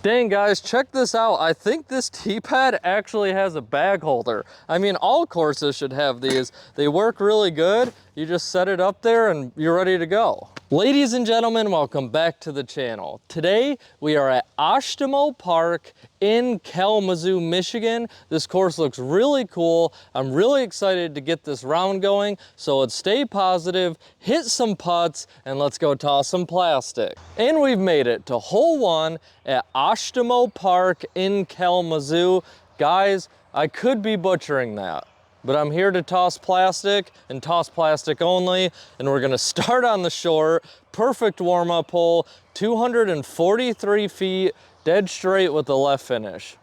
Dang guys, check this out. I think this tee pad actually has a bag holder. I mean, all courses should have these. They work really good. You just set it up there and you're ready to go. Ladies and gentlemen, welcome back to the channel. Today we are at Oshtemo Park in Kalamazoo, Michigan. This course looks really cool. I'm really excited to get this round going. So let's stay positive, hit some putts, and let's go toss some plastic. And we've made it to hole 1 at Oshtemo Park in Kalamazoo. Guys, I could be butchering that, but I'm here to toss plastic and toss plastic only. And we're gonna start on the short, perfect warm-up hole, 243 feet, dead straight with the left finish.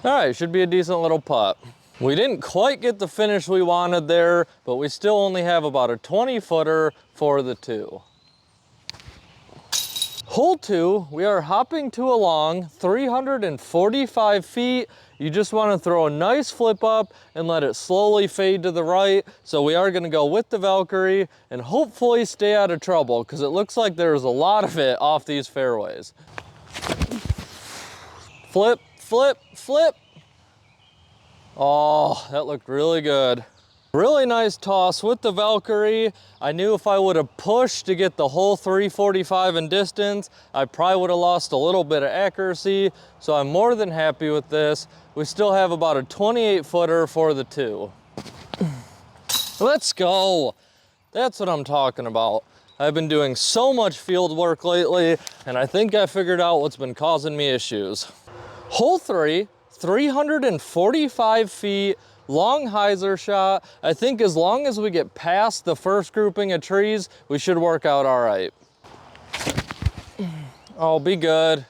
All right, should be a decent little putt. We didn't quite get the finish we wanted there, but we still only have about a 20-footer for the 2. Hole 2, we are hopping to a long 345 feet. You just want to throw a nice flip up and let it slowly fade to the right. So we are going to go with the Valkyrie and hopefully stay out of trouble because it looks like there's a lot of it off these fairways. Flip, flip, flip. Oh, that looked really good. Really nice toss with the Valkyrie. I knew if I would have pushed to get the whole 345 in distance, I probably would have lost a little bit of accuracy. So I'm more than happy with this. We still have about a 28-footer for the 2. Let's go. That's what I'm talking about. I've been doing so much field work lately, and I think I figured out what's been causing me issues. Hole 3, 345 feet, long hyzer shot. I think as long as we get past the first grouping of trees, we should work out all right. Oh, be good.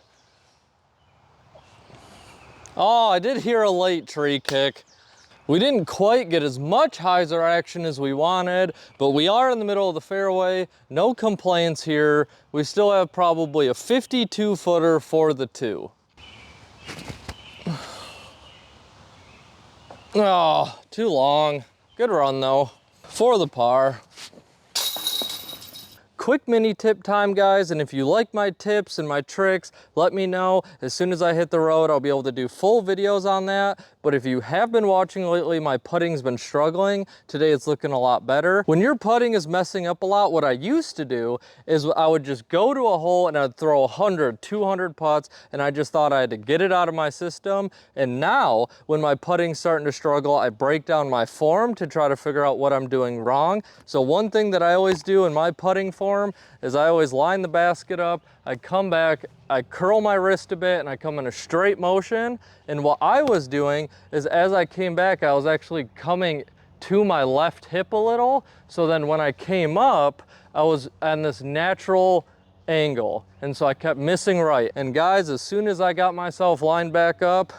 Oh, I did hear a late tree kick. We didn't quite get as much hyzer action as we wanted, but we are in the middle of the fairway. No complaints here. We still have probably a 52-footer for the 2. Oh, too long. Good run though, for the par. Quick mini tip time, guys, and if you like my tips and my tricks, let me know. As soon as I hit the road, I'll be able to do full videos on that. But if you have been watching lately, my putting's been struggling. Today it's looking a lot better. When your putting is messing up a lot, what I used to do is I would just go to a hole and I'd throw 100, 200 putts, and I just thought I had to get it out of my system. And now, when my putting's starting to struggle, I break down my form to try to figure out what I'm doing wrong. So one thing that I always do in my putting form is I always line the basket up, I come back, I curl my wrist a bit, and I come in a straight motion. And what I was doing is as I came back, I was actually coming to my left hip a little. So then when I came up, I was on this natural angle. And so I kept missing right. And guys, as soon as I got myself lined back up,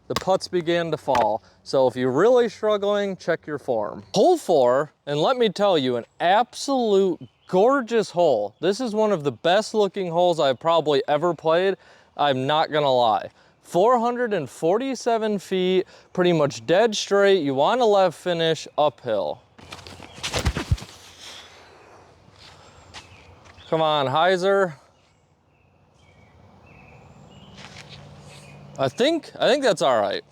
the putts began to fall. So if you're really struggling, check your form. Hole 4, and let me tell you, an absolute gorgeous hole. This is one of the best looking holes I've probably ever played. I'm not gonna lie. 447 feet, pretty much dead straight. You want a left finish uphill. Come on, hyzer. I think that's all right.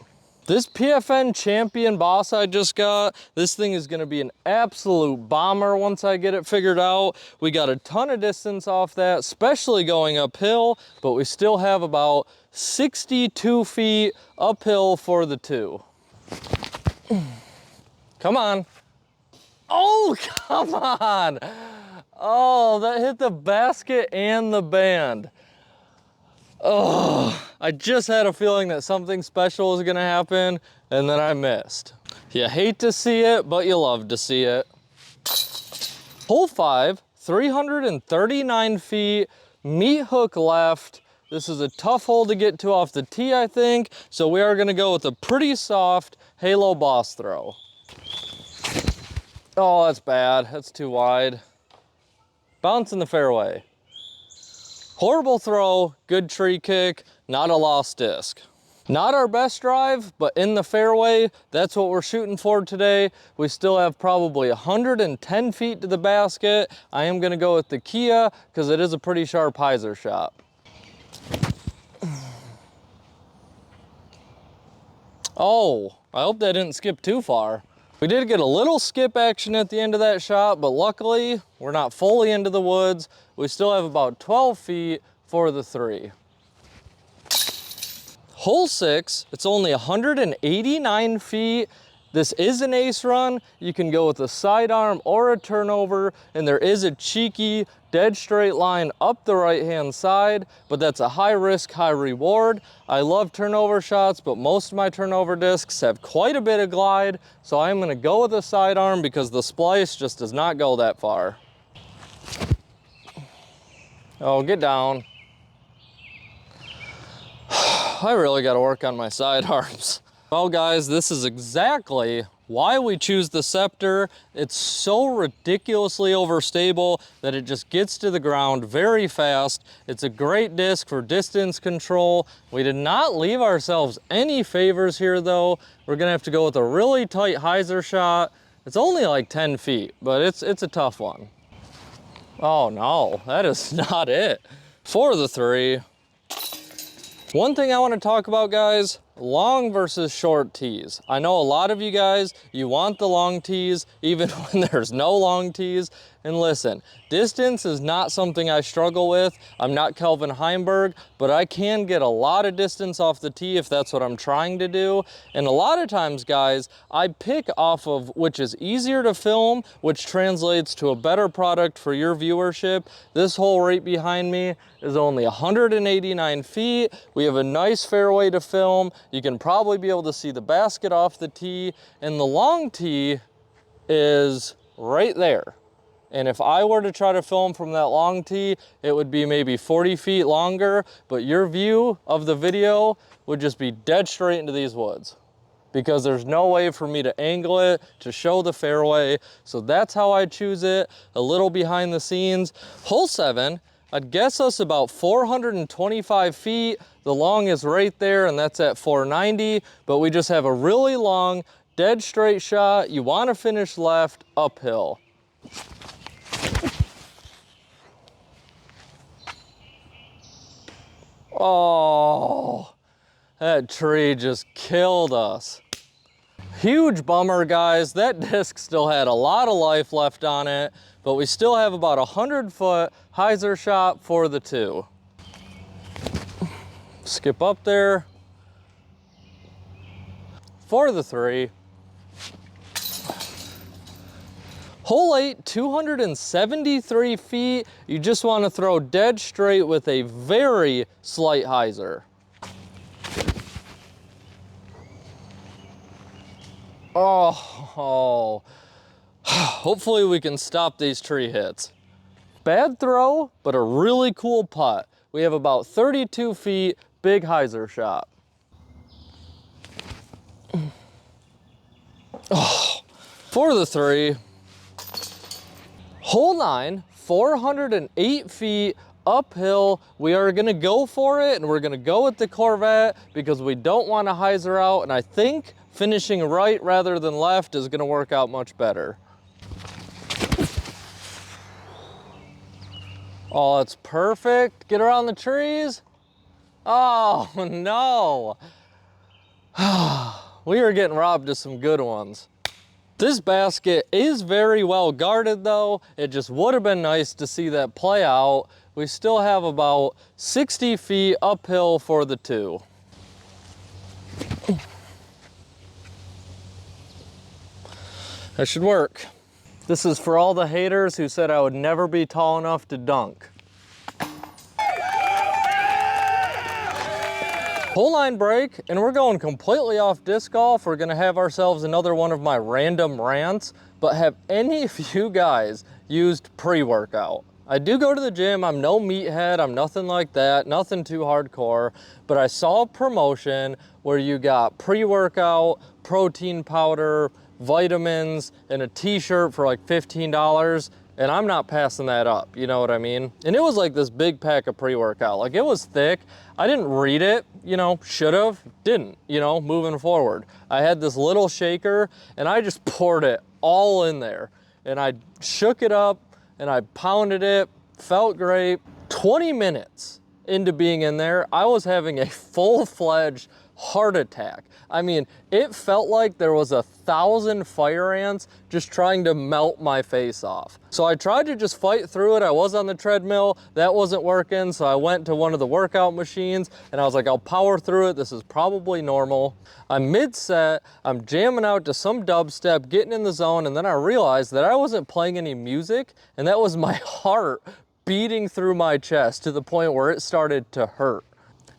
This PFN Champion Boss I just got, this thing is gonna be an absolute bomber once I get it figured out. We got a ton of distance off that, especially going uphill, but we still have about 62 feet uphill for the 2. Come on. Oh, come on. Oh, that hit the basket and the band. Oh, I just had a feeling that something special was gonna happen, and then I missed. You hate to see it, but you love to see it. Hole 5, 339 feet, meat hook left. This is a tough hole to get to off the tee, I think, so we are gonna go with a pretty soft halo boss throw. Oh, that's bad, that's too wide. Bounce in the fairway. Horrible throw, good tree kick, not a lost disc. Not our best drive, but in the fairway, that's what we're shooting for today. We still have probably 110 feet to the basket. I am gonna go with the Kia because it is a pretty sharp hyzer shot. Oh, I hope that didn't skip too far. We did get a little skip action at the end of that shot, but luckily we're not fully into the woods. We still have about 12 feet for the 3. Hole 6, it's only 189 feet. This is an ace run. You can go with a sidearm or a turnover, and there is a cheeky dead straight line up the right-hand side, but that's a high risk, high reward. I love turnover shots, but most of my turnover discs have quite a bit of glide, so I'm gonna go with a sidearm because the splice just does not go that far. Oh, get down. I really got to work on my sidearms. Well guys, this is exactly why we choose the Scepter. It's so ridiculously overstable that it just gets to the ground very fast. It's a great disc for distance control. We did not leave ourselves any favors here though. We're gonna have to go with a really tight hyzer shot. It's only like 10 feet, but it's a tough one. Oh no, that is not it. For the 3. One thing I want to talk about, guys, long versus short tees. I know a lot of you guys, you want the long tees even when there's no long tees. And listen, distance is not something I struggle with. I'm not Kelvin Heimberg, but I can get a lot of distance off the tee if that's what I'm trying to do. And a lot of times, guys, I pick off of which is easier to film, which translates to a better product for your viewership. This hole right behind me is only 189 feet. We have a nice fairway to film. You can probably be able to see the basket off the tee, and the long tee is right there. And if I were to try to film from that long tee, it would be maybe 40 feet longer, but your view of the video would just be dead straight into these woods because there's no way for me to angle it to show the fairway. So that's how I choose it, a little behind the scenes. Hole 7, I'd guess us about 425 feet. The long is right there, and that's at 490, but we just have a really long, dead straight shot. You want to finish left, uphill. Oh, that tree just killed us. Huge bummer, guys. That disc still had a lot of life left on it, but we still have about 100-foot hyzer shot for the 2. Skip up there. For the 3. Hole 8, 273 feet. You just want to throw dead straight with a very slight hyzer. Oh. Hopefully we can stop these tree hits. Bad throw, but a really cool putt. We have about 32 feet, big hyzer shot. Oh. For the 3. Hole 9, 408 feet uphill. We are gonna go for it, and we're gonna go with the Corvette because we don't want to hyzer out, and I think finishing right rather than left is gonna work out much better. Oh, that's perfect. Get around the trees. Oh no. We are getting robbed of some good ones. This basket is very well guarded though. It just would have been nice to see that play out. We still have about 60 feet uphill for the 2. That should work. This is for all the haters who said I would never be tall enough to dunk. Hole 9 break, and we're going completely off disc golf. We're gonna have ourselves another one of my random rants, but have any of you guys used pre-workout? I do go to the gym, I'm no meathead, I'm nothing like that, nothing too hardcore, but I saw a promotion where you got pre-workout, protein powder, vitamins, and a t-shirt for like $15. and I'm not passing that up, you know what I mean? And it was like this big pack of pre-workout. Like, it was thick. I didn't read it, you know, should've, didn't, you know, moving forward. I had this little shaker and I just poured it all in there, and I shook it up and I pounded it, felt great. 20 minutes into being in there, I was having a full-fledged heart attack. I mean, it felt like there was 1,000 fire ants just trying to melt my face off. So I tried to just fight through it. I was on the treadmill, that wasn't working, so I went to one of the workout machines and I was like, I'll power through it, this is probably normal. I'm mid-set, I'm jamming out to some dubstep, getting in the zone, and then I realized that I wasn't playing any music, and that was my heart beating through my chest to the point where it started to hurt.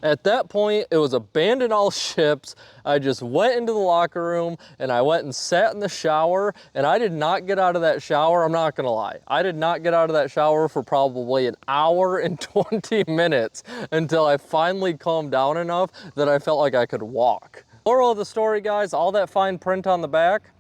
At that point, it was abandon all ships. I just went into the locker room and I went and sat in the shower, and I did not get out of that shower. I'm not gonna lie. I did not get out of that shower for probably an hour and 20 minutes until I finally calmed down enough that I felt like I could walk. Moral of the story, guys, all that fine print on the back,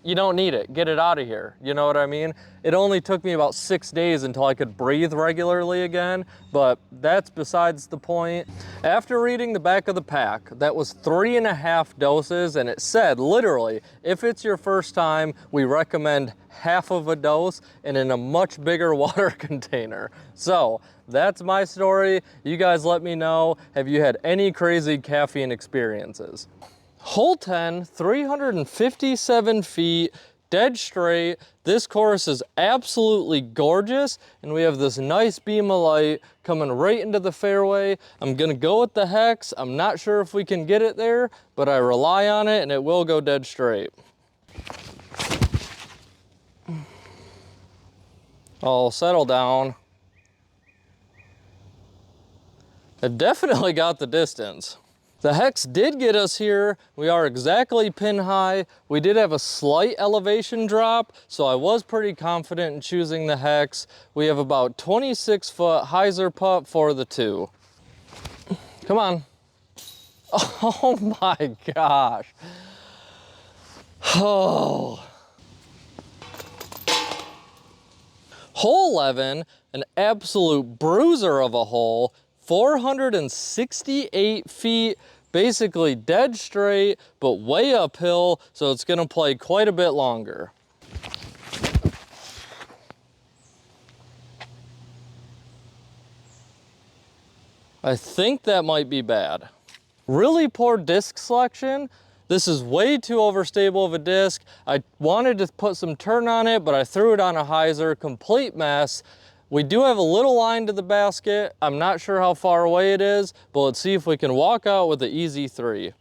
you don't need it. Get it out of here. You know what I mean? It only took me about 6 days until I could breathe regularly again, but that's besides the point. After reading the back of the pack, that was 3.5 doses, and it said literally, if it's your first time, we recommend half of a dose and in a much bigger water container. So that's my story. You guys let me know. Have you had any crazy caffeine experiences? Hole 10, 357 feet, dead straight. This course is absolutely gorgeous, and we have this nice beam of light coming right into the fairway. I'm gonna go with the hex. I'm not sure if we can get it there, but I rely on it and it will go dead straight. I'll settle down. It definitely got the distance. The hex did get us here. We are exactly pin high. We did have a slight elevation drop, so I was pretty confident in choosing the hex. We have about 26 foot hyzer putt for the 2. Come on. Oh my gosh. Oh. Hole 11, an absolute bruiser of a hole. 468 feet, basically dead straight, but way uphill, so it's gonna play quite a bit longer. I think that might be bad. Really poor disc selection. This is way too overstable of a disc. I wanted to put some turn on it, but I threw it on a hyzer, complete mess. We do have a little line to the basket. I'm not sure how far away it is, but let's see if we can walk out with an easy 3.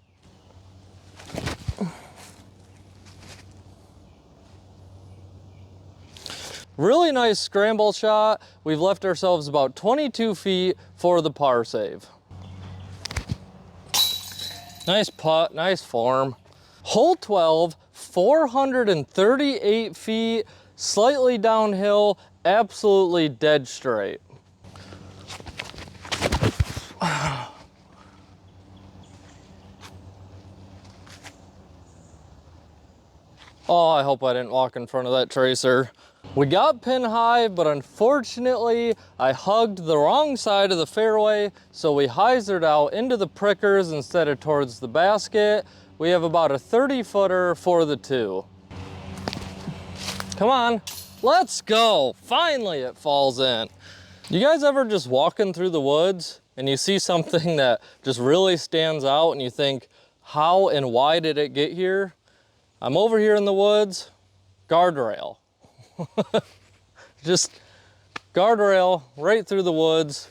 Really nice scramble shot. We've left ourselves about 22 feet for the par save. Nice putt, nice form. Hole 12, 438 feet, slightly downhill, absolutely dead straight. Oh, I hope I didn't walk in front of that tracer. We got pin high, but unfortunately, I hugged the wrong side of the fairway, so we hyzered out into the prickers instead of towards the basket. We have about a 30-footer for the 2. Come on. Let's go. Finally it falls in. You guys ever just walking through the woods and you see something that just really stands out and you think, how and why did it get here? I'm over here in the woods, guardrail. Just guardrail right through the woods.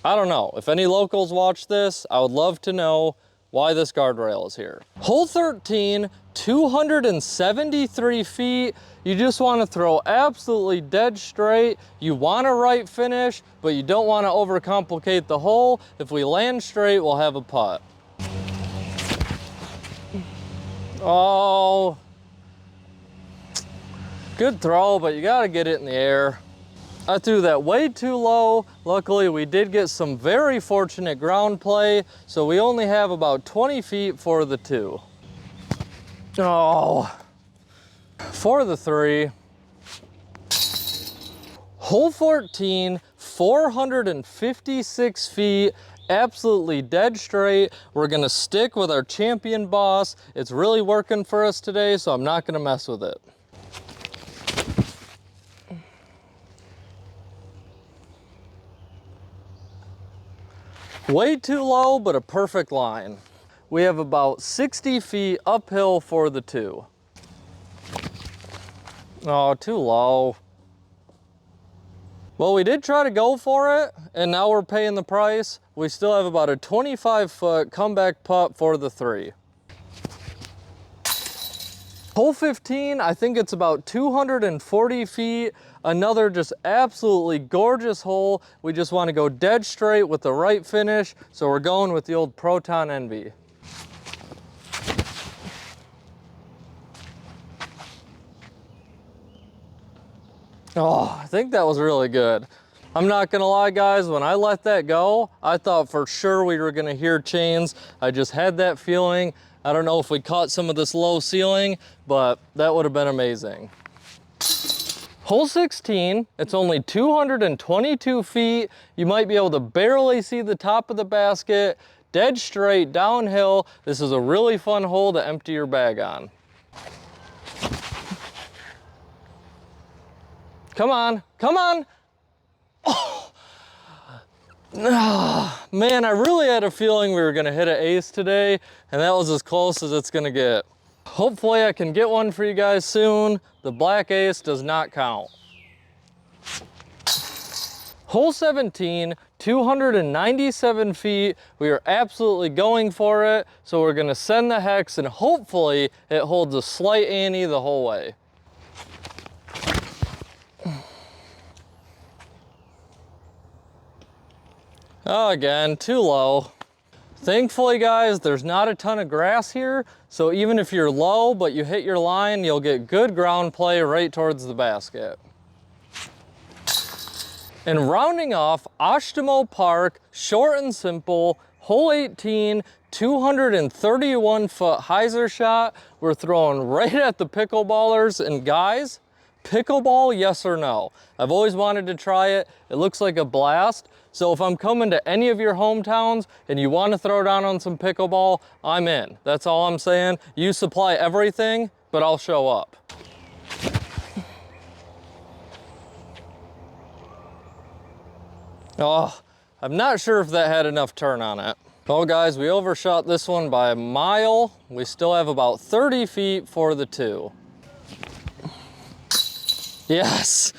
I don't know. If any locals watch this, I would love to know why this guardrail is here. Hole 13, 273 feet. You just want to throw absolutely dead straight. You want a right finish, but you don't want to overcomplicate the hole. If we land straight, we'll have a putt. Oh, good throw, but you got to get it in the air. I threw that way too low. Luckily, we did get some very fortunate ground play, so we only have about 20 feet for the 2. Oh, for the 3. Hole 14, 456 feet, absolutely dead straight. We're gonna stick with our champion boss. It's really working for us today, so I'm not gonna mess with it. Way too low, but a perfect line. We have about 60 feet uphill for the 2. Oh, too low. Well, we did try to go for it, and now we're paying the price. We still have about a 25-foot comeback putt for the 3. Hole 15, I think it's about 240 feet. Another just absolutely gorgeous hole. We just want to go dead straight with the right finish, so we're going with the old Proton Envy. Oh, I think that was really good. I'm not gonna lie, guys, when I let that go, I thought for sure we were gonna hear chains. I just had that feeling. I don't know if we caught some of this low ceiling, but that would have been amazing. Hole 16, it's only 222 feet. You might be able to barely see the top of the basket, dead straight downhill. This is a really fun hole to empty your bag on. Come on, come on. Oh. Man, I really had a feeling we were gonna hit an ace today, and that was as close as it's gonna get. Hopefully I can get one for you guys soon. The black ace does not count. Hole 17, 297 feet. We are absolutely going for it, so we're gonna send the hex, and hopefully it holds a slight ante the whole way. Oh, again, too low. Thankfully, guys, there's not a ton of grass here, so even if you're low but you hit your line, you'll get good ground play right towards the basket. And rounding off, Oshtemo Park, short and simple, hole 18, 231-foot hyzer shot. We're throwing right at the pickleballers, and guys, pickleball, yes or no? I've always wanted to try it. It looks like a blast. So if I'm coming to any of your hometowns and you want to throw down on some pickleball, I'm in. That's all I'm saying. You supply everything, but I'll show up. Oh, I'm not sure if that had enough turn on it. Well, guys, we overshot this one by a mile. We still have about 30 feet for the 2. Yes,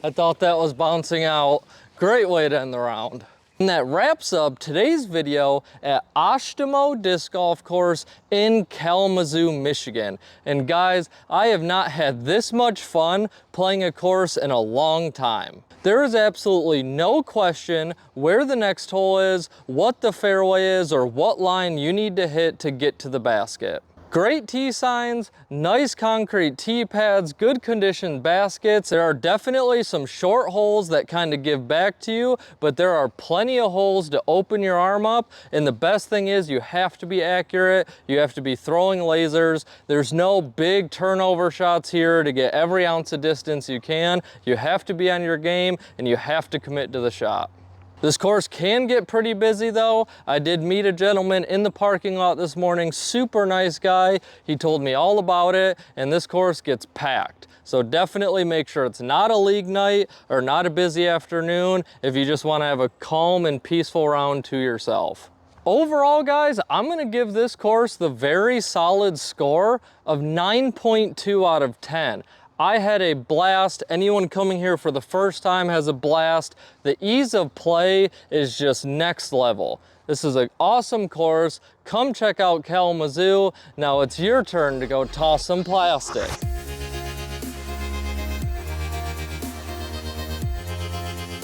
I thought that was bouncing out. Great way to end the round. And that wraps up today's video at Oshtemo Disc Golf Course in Kalamazoo, Michigan. And guys, I have not had this much fun playing a course in a long time. There is absolutely no question where the next hole is, what the fairway is, or what line you need to hit to get to the basket. Great tee signs, nice concrete tee pads, good conditioned baskets. There are definitely some short holes that kind of give back to you, but there are plenty of holes to open your arm up. And the best thing is you have to be accurate. You have to be throwing lasers. There's no big turnover shots here to get every ounce of distance you can. You have to be on your game and you have to commit to the shot. This course can get pretty busy though. I did meet a gentleman in the parking lot this morning, super nice guy. He told me all about it, and this course gets packed. So definitely make sure it's not a league night or not a busy afternoon if you just want to have a calm and peaceful round to yourself. Overall, guys, I'm gonna give this course the very solid score of 9.2 out of 10. I had a blast. Anyone coming here for the first time has a blast. The ease of play is just next level. This is an awesome course. Come check out Kalamazoo. Now it's your turn to go toss some plastic.